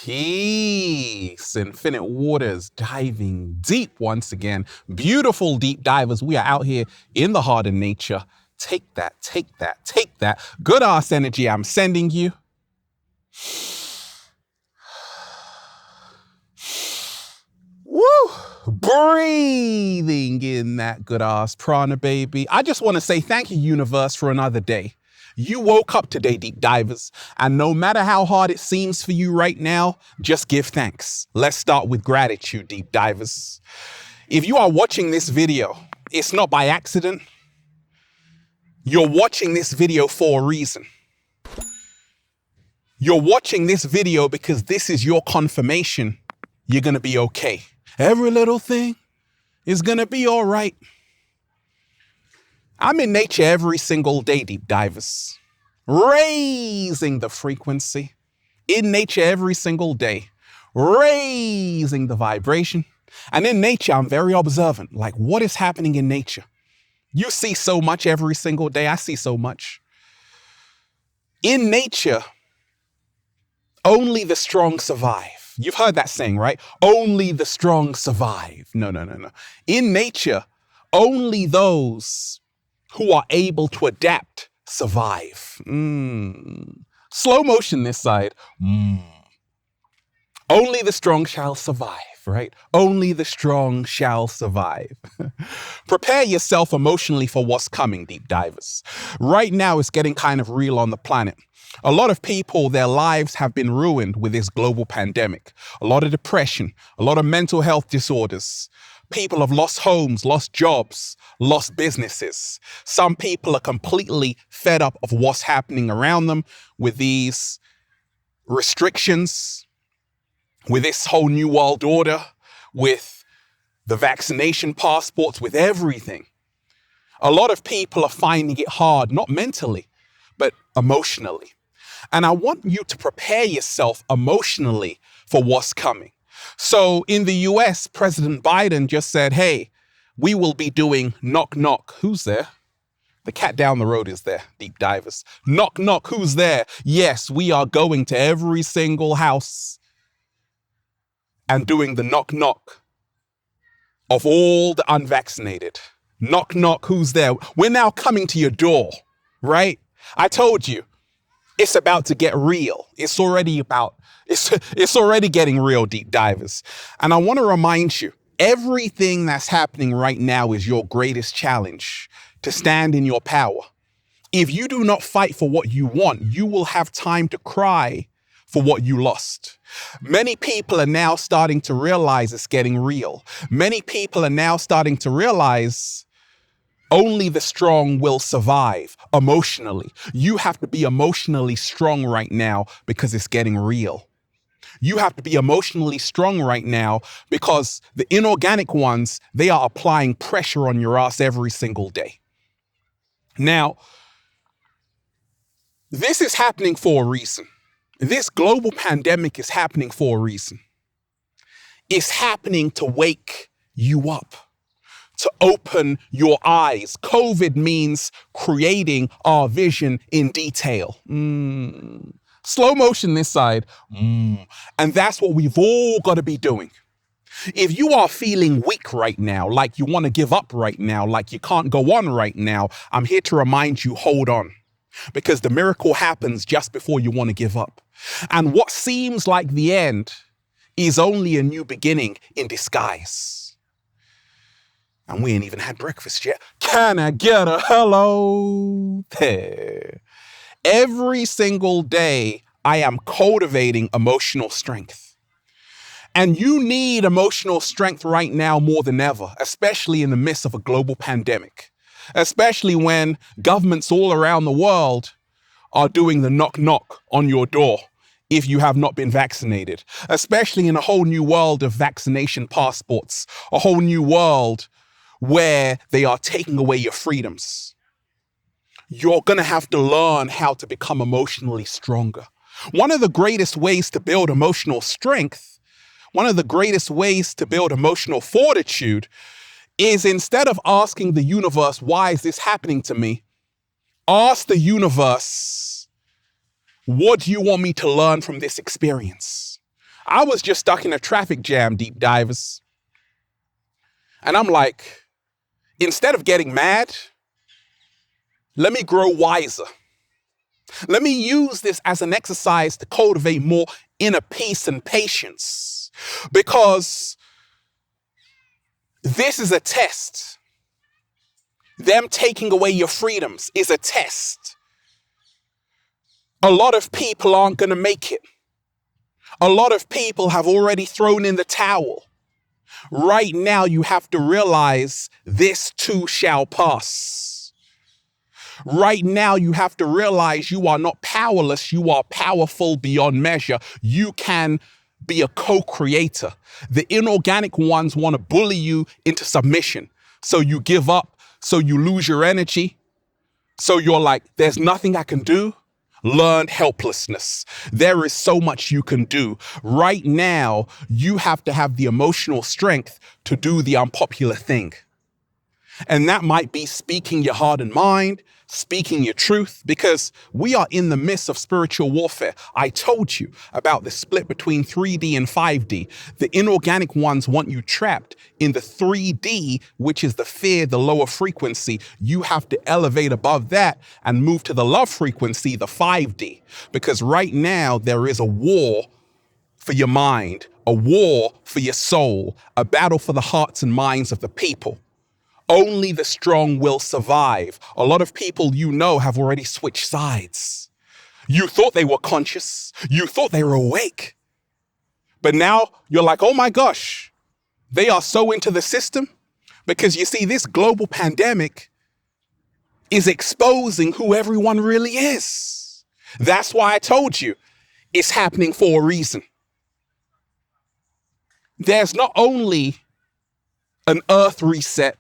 Peace, infinite waters, diving deep once again. Beautiful deep divers. We are out here in the heart of nature. Take that, take that, take that. Good ass energy I'm sending you. Woo! Breathing in that good ass prana, baby. I just want to say thank you, universe, for another day. You woke up today, deep divers, and no matter how hard it seems for you right now, just give thanks. Let's start with gratitude, deep divers. If you are watching this video, it's not by accident. You're watching this video for a reason. You're watching this video because this is your confirmation you're going to be okay. Every little thing is going to be all right. I'm in nature every single day, deep divers, raising the frequency. In nature every single day, raising the vibration. And in nature, I'm very observant, like what is happening in nature. You see so much every single day. I see so much. In nature, only the strong survive. You've heard that saying, right? Only the strong survive. No. In nature, only those who are able to adapt survive. Slow motion this side. Only the strong shall survive, right? Only the strong shall survive. Prepare yourself emotionally for what's coming, deep divers. Right now, it's getting kind of real on the planet. A lot of people, their lives have been ruined with this global pandemic. A lot of depression, a lot of mental health disorders. People have lost homes, lost jobs, lost businesses. Some people are completely fed up of what's happening around them with these restrictions, with this whole new world order, with the vaccination passports, with everything. A lot of people are finding it hard, not mentally, but emotionally. And I want you to prepare yourself emotionally for what's coming. So in the US, President Biden just said, hey, we will be doing knock, knock. Who's there? The cat down the road is there, deep divers. Knock, knock, who's there? Yes, we are going to every single house and doing the knock, knock of all the unvaccinated. Knock, knock, who's there? We're now coming to your door, right? I told you, it's about to get real. It's already getting real, deep divers. And I want to remind you, everything that's happening right now is your greatest challenge to stand in your power. If you do not fight for what you want, you will have time to cry for what you lost. Many people are now starting to realize it's getting real. Many people are now starting to realize only the strong will survive emotionally. You have to be emotionally strong right now because it's getting real. You have to be emotionally strong right now because the inorganic ones, they are applying pressure on your ass every single day. Now, this is happening for a reason. This global pandemic is happening for a reason. It's happening to wake you up, to open your eyes. COVID means creating our vision in detail. Slow motion this side. And that's what we've all got to be doing. If you are feeling weak right now, like you want to give up right now, like you can't go on right now, I'm here to remind you, hold on. Because the miracle happens just before you want to give up. And what seems like the end is only a new beginning in disguise. And we ain't even had breakfast yet. Can I get a hello there? Every single day, I am cultivating emotional strength. And you need emotional strength right now more than ever, especially in the midst of a global pandemic. Especially when governments all around the world are doing the knock knock on your door if you have not been vaccinated. Especially in a whole new world of vaccination passports, a whole new world where they are taking away your freedoms. You're going to have to learn how to become emotionally stronger. One of the greatest ways to build emotional strength, one of the greatest ways to build emotional fortitude is instead of asking the universe, why is this happening to me? Ask the universe, what do you want me to learn from this experience? I was just stuck in a traffic jam, deep divers. And I'm like, instead of getting mad, let me grow wiser. Let me use this as an exercise to cultivate more inner peace and patience. Because this is a test. Them taking away your freedoms is a test. A lot of people aren't going to make it. A lot of people have already thrown in the towel. Right now, you have to realize this too shall pass. Right now, you have to realize you are not powerless. You are powerful beyond measure. You can be a co-creator. The inorganic ones want to bully you into submission. So you give up. So you lose your energy. So you're like, there's nothing I can do. Learned helplessness. There is so much you can do. Right now, you have to have the emotional strength to do the unpopular thing. And that might be speaking your heart and mind, speaking your truth, because we are in the midst of spiritual warfare. I told you about the split between 3D and 5D. The inorganic ones want you trapped in the 3D, which is the fear, the lower frequency. You have to elevate above that and move to the love frequency, the 5D, because right now there is a war for your mind, a war for your soul, a battle for the hearts and minds of the people. Only the strong will survive. A lot of people you know have already switched sides. You thought they were conscious. You thought they were awake. But now you're like, oh my gosh, they are so into the system. Because you see, this global pandemic is exposing who everyone really is. That's why I told you it's happening for a reason. There's not only an earth reset,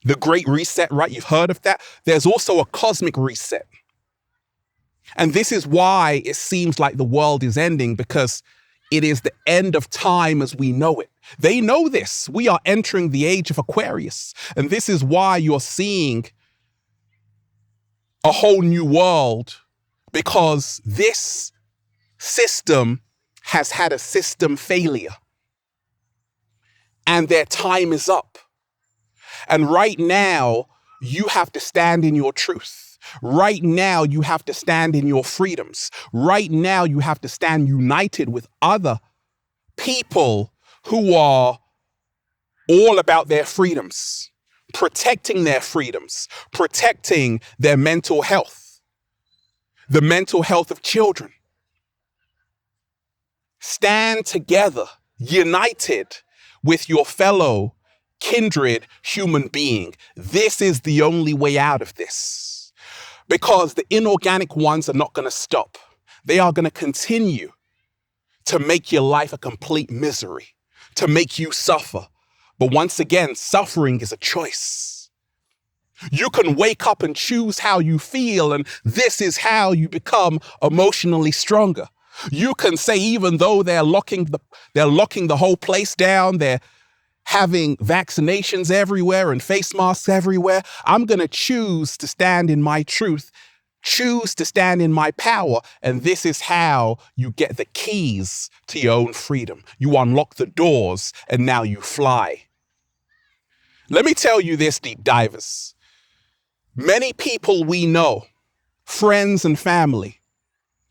the Great Reset, right? You've heard of that. There's also a cosmic reset. And this is why it seems like the world is ending, because it is the end of time as we know it. They know this. We are entering the age of Aquarius. And this is why you're seeing a whole new world, because this system has had a system failure. And their time is up. And right now, you have to stand in your truth. Right now, you have to stand in your freedoms. Right now, you have to stand united with other people who are all about their freedoms, protecting their freedoms, protecting their mental health, the mental health of children. Stand together, united with your fellow kindred human being. This is the only way out of this, because the inorganic ones are not going to stop. They are going to continue to make your life a complete misery, to make you suffer. But once again, suffering is a choice. You can wake up and choose how you feel, and this is how you become emotionally stronger. You can say, even though they're locking the whole place down, they're having vaccinations everywhere and face masks everywhere, I'm going to choose to stand in my truth, choose to stand in my power. And this is how you get the keys to your own freedom. You unlock the doors and now you fly. Let me tell you this, deep divers. Many people we know, friends and family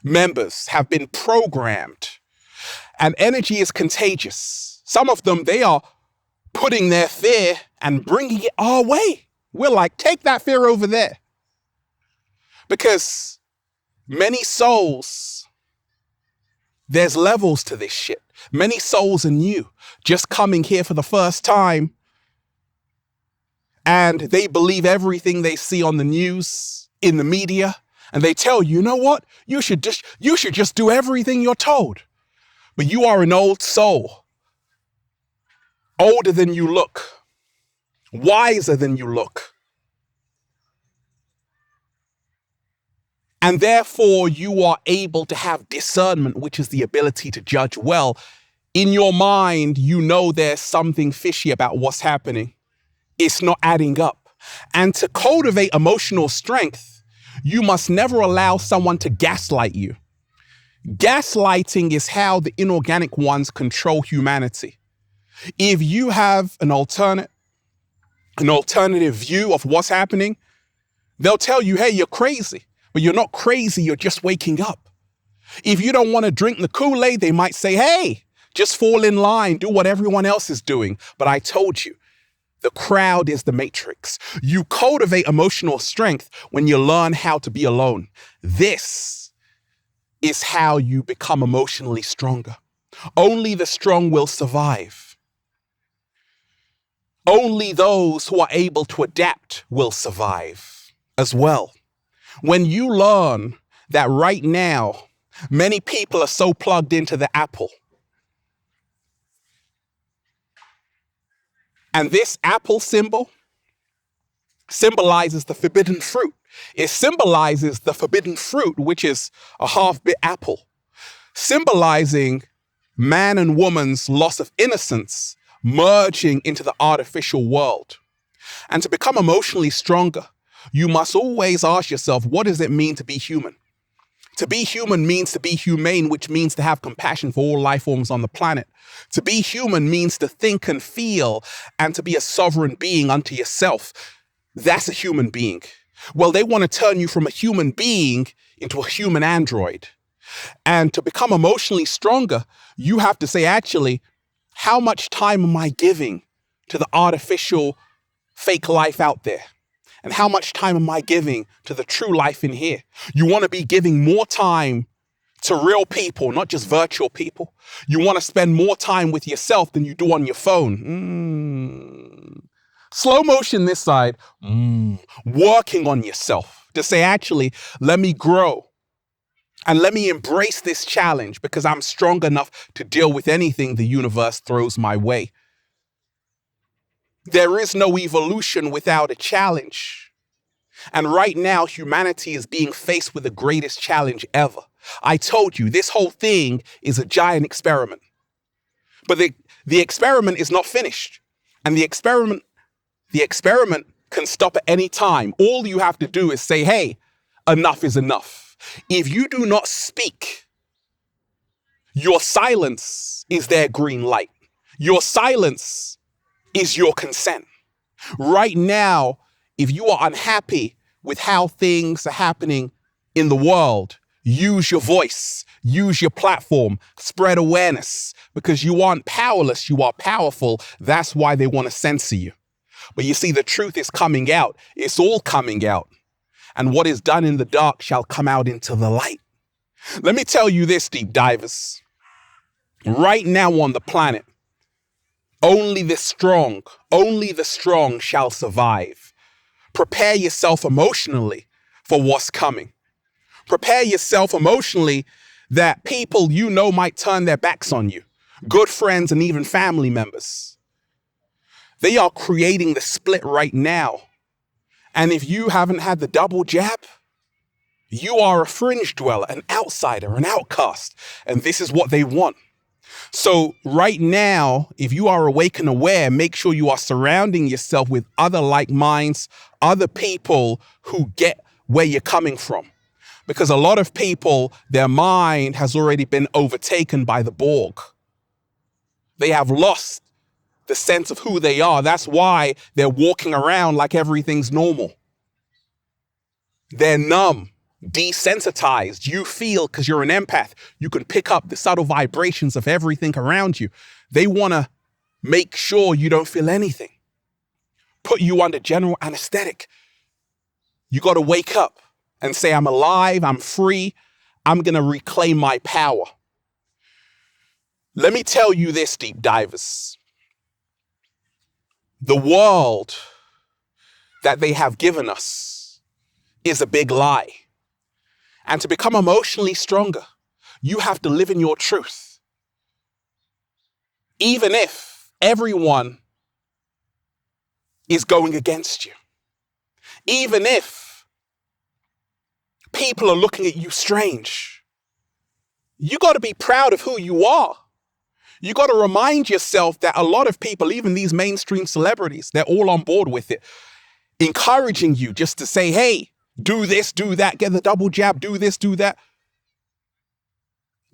members, have been programmed, and energy is contagious. Some of them, they are putting their fear and bringing it our way. We're like, take that fear over there. Because many souls, there's levels to this shit. Many souls are new, just coming here for the first time. And they believe everything they see on the news, in the media. And they tell you, you know what? You should just do everything you're told. But you are an old soul. Older than you look, wiser than you look. And therefore, you are able to have discernment, which is the ability to judge well. In your mind, you know there's something fishy about what's happening. It's not adding up. And to cultivate emotional strength, you must never allow someone to gaslight you. Gaslighting is how the inorganic ones control humanity. If you have an alternative view of what's happening, they'll tell you, hey, you're crazy. But you're not crazy, you're just waking up. If you don't want to drink the Kool-Aid, they might say, hey, just fall in line, do what everyone else is doing. But I told you, the crowd is the matrix. You cultivate emotional strength when you learn how to be alone. This is how you become emotionally stronger. Only the strong will survive. Only those who are able to adapt will survive as well. When you learn that right now, many people are so plugged into the apple, and this apple symbol symbolizes the forbidden fruit. It symbolizes the forbidden fruit, which is a half-bit apple, symbolizing man and woman's loss of innocence merging into the artificial world. And to become emotionally stronger, you must always ask yourself, what does it mean to be human? To be human means to be humane, which means to have compassion for all life forms on the planet. To be human means to think and feel and to be a sovereign being unto yourself. That's a human being. Well, they want to turn you from a human being into a human android. And to become emotionally stronger, you have to say, actually, how much time am I giving to the artificial fake life out there? And how much time am I giving to the true life in here? You want to be giving more time to real people, not just virtual people. You want to spend more time with yourself than you do on your phone. Slow motion this side. Working on yourself to say, actually, let me grow and let me embrace this challenge because I'm strong enough to deal with anything the universe throws my way. There is no evolution without a challenge. And right now, humanity is being faced with the greatest challenge ever. I told you, this whole thing is a giant experiment. But the experiment is not finished. And the experiment can stop at any time. All you have to do is say, hey, enough is enough. If you do not speak, your silence is their green light. Your silence is your consent. Right now, if you are unhappy with how things are happening in the world, use your voice, use your platform, spread awareness, because you aren't powerless, you are powerful. That's why they want to censor you. But you see, the truth is coming out. It's all coming out. And what is done in the dark shall come out into the light. Let me tell you this, deep divers. Right now on the planet, only the strong shall survive. Prepare yourself emotionally for what's coming. Prepare yourself emotionally that people you know might turn their backs on you. Good friends and even family members. They are creating the split right now. And if you haven't had the double jab, you are a fringe dweller, an outsider, an outcast. And this is what they want. So right now, if you are awake and aware, make sure you are surrounding yourself with other like minds, other people who get where you're coming from. Because a lot of people, their mind has already been overtaken by the Borg. They have lost the sense of who they are. That's why they're walking around like everything's normal. They're numb, desensitized. You feel, because you're an empath, you can pick up the subtle vibrations of everything around you. They want to make sure you don't feel anything. Put you under general anesthetic. You got to wake up and say, I'm alive, I'm free, I'm going to reclaim my power. Let me tell you this, deep divers. The world that they have given us is a big lie. And to become emotionally stronger, you have to live in your truth. Even if everyone is going against you. Even if people are looking at you strange. You got to be proud of who you are. You got to remind yourself that a lot of people, even these mainstream celebrities, they're all on board with it, encouraging you just to say, hey, do this, do that, get the double jab, do this, do that.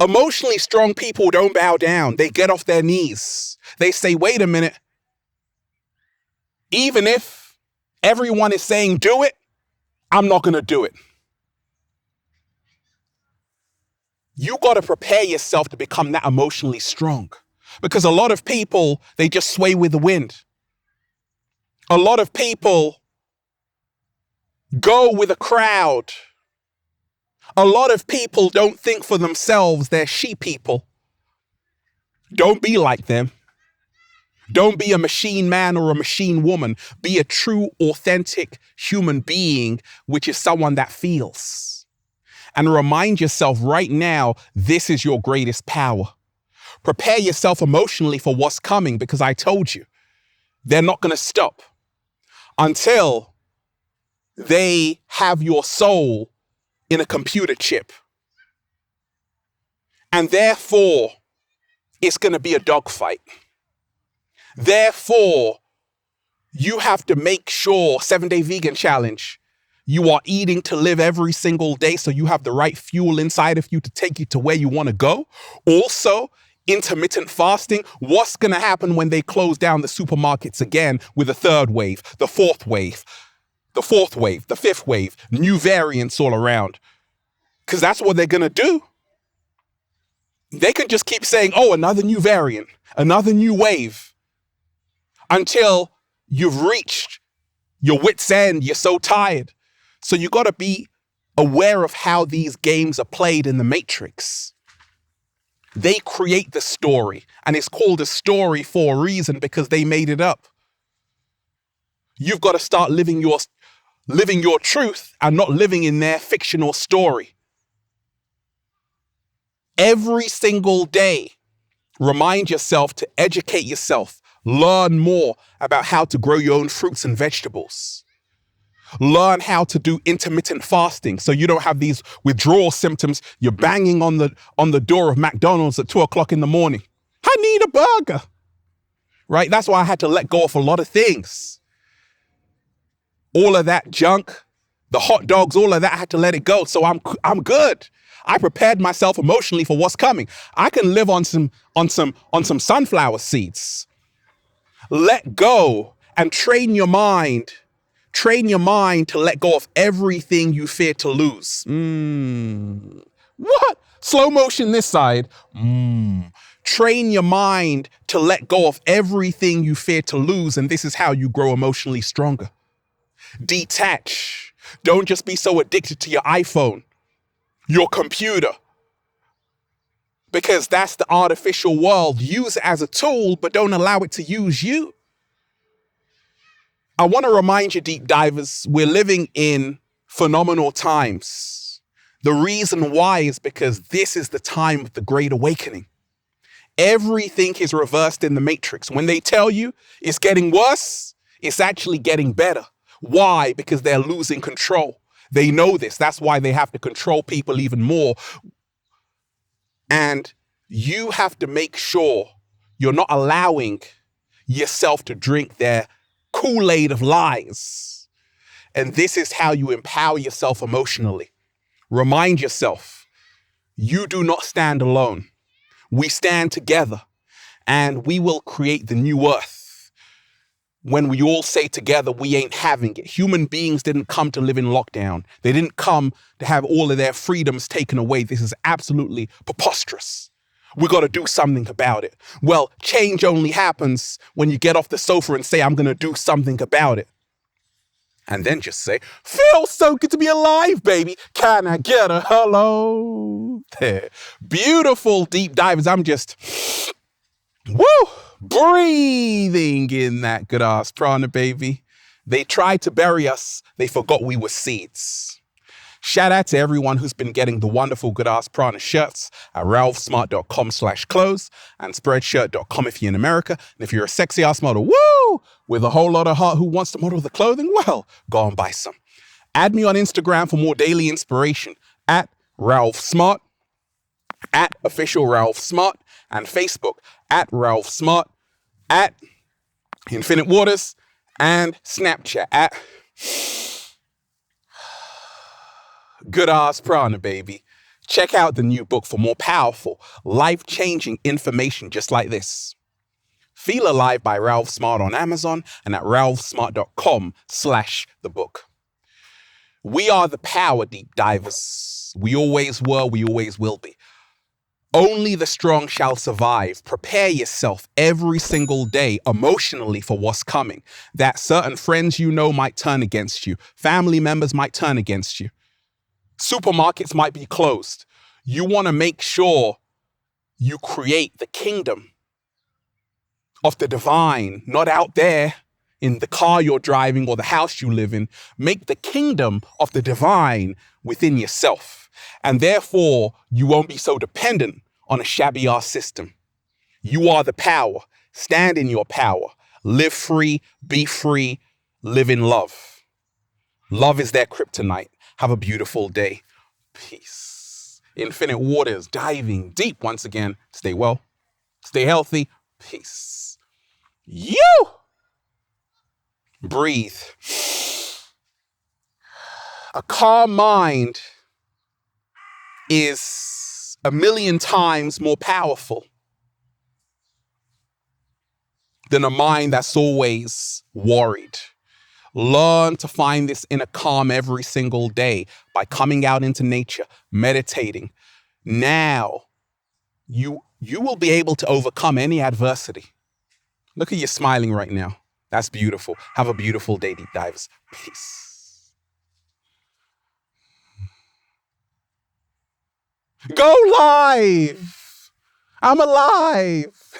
Emotionally strong people don't bow down. They get off their knees. They say, wait a minute. Even if everyone is saying do it, I'm not going to do it. You got to prepare yourself to become that emotionally strong. Because a lot of people, they just sway with the wind. A lot of people go with a crowd. A lot of people don't think for themselves. They're sheep people. Don't be like them. Don't be a machine man or a machine woman. Be a true, authentic human being, which is someone that feels. And remind yourself right now, this is your greatest power. Prepare yourself emotionally for what's coming, because I told you, they're not going to stop until they have your soul in a computer chip. And therefore, it's going to be a dogfight. Therefore, you have to make sure, 7-Day Vegan Challenge, you are eating to live every single day so you have the right fuel inside of you to take you to where you want to go. Also, intermittent fasting. What's going to happen when they close down the supermarkets again with a third wave, the fourth wave, the fourth wave, the fifth wave, new variants all around? Because that's what they're going to do. They can just keep saying, oh, another new variant, another new wave, until you've reached your wit's end. You're so tired. So you got to be aware of how these games are played in the Matrix. They create the story, and it's called a story for a reason, because they made it up. You've got to start living your truth and not living in their fictional story. Every single day, remind yourself to educate yourself, learn more about how to grow your own fruits and vegetables. Learn how to do intermittent fasting so you don't have these withdrawal symptoms. You're banging on the door of McDonald's at 2:00 in the morning. I need a burger, right? That's why I had to let go of a lot of things. All of that junk, the hot dogs, all of that, I had to let it go. So I'm good. I prepared myself emotionally for what's coming. I can live on some sunflower seeds. Let go and train your mind. Train your mind to let go of everything you fear to lose. What? Slow motion this side. Train your mind to let go of everything you fear to lose, and this is how you grow emotionally stronger. Detach. Don't just be so addicted to your iPhone, your computer, because that's the artificial world. Use it as a tool, but don't allow it to use you. I want to remind you, deep divers, we're living in phenomenal times. The reason why is because this is the time of the Great Awakening. Everything is reversed in the Matrix. When they tell you it's getting worse, it's actually getting better. Why? Because they're losing control. They know this. That's why they have to control people even more. And you have to make sure you're not allowing yourself to drink their Kool-Aid of lies. And this is how you empower yourself emotionally. Remind yourself, you do not stand alone. We stand together, and we will create the new earth. When we all say together, we ain't having it. Human beings didn't come to live in lockdown. They didn't come to have all of their freedoms taken away. This is absolutely preposterous. We got to do something about it. Well, change only happens when you get off the sofa and say, I'm going to do something about it. And then just say, feels so good to be alive, baby. Can I get a hello? There. Beautiful deep divers. I'm just, breathing in that good ass prana, baby. They tried to bury us. They forgot we were seeds. Shout out to everyone who's been getting the wonderful Good Ass Prana shirts at ralphsmart.com/clothes and spreadshirt.com if you're in America. And if you're a sexy ass model, with a whole lot of heart who wants to model the clothing, well, go and buy some. Add me on Instagram for more daily inspiration at Ralph Smart, at Official Ralph Smart, and Facebook at Ralph Smart, at Infinite Waters, and Snapchat at Good Ass Prana, baby. Check out the new book for more powerful, life-changing information just like this. Feel Alive by Ralph Smart on Amazon and at ralphsmart.com/the book. We are the power, deep divers. We always were, we always will be. Only the strong shall survive. Prepare yourself every single day emotionally for what's coming. That certain friends you know might turn against you. Family members might turn against you. Supermarkets might be closed. You want to make sure you create the kingdom of the divine, not out there in the car you're driving or the house you live in. Make the kingdom of the divine within yourself. And therefore, you won't be so dependent on a shabby-ass system. You are the power. Stand in your power. Live free, be free, live in love. Love is their kryptonite. Have a beautiful day. Peace. Infinite waters, diving deep once again. Stay well, stay healthy. Peace. You breathe. A calm mind is 1,000,000 times more powerful than a mind that's always worried. Learn to find this inner calm every single day by coming out into nature, meditating. Now, you will be able to overcome any adversity. Look at you smiling right now. That's beautiful. Have a beautiful day, deep divers. Peace. Go live! I'm alive!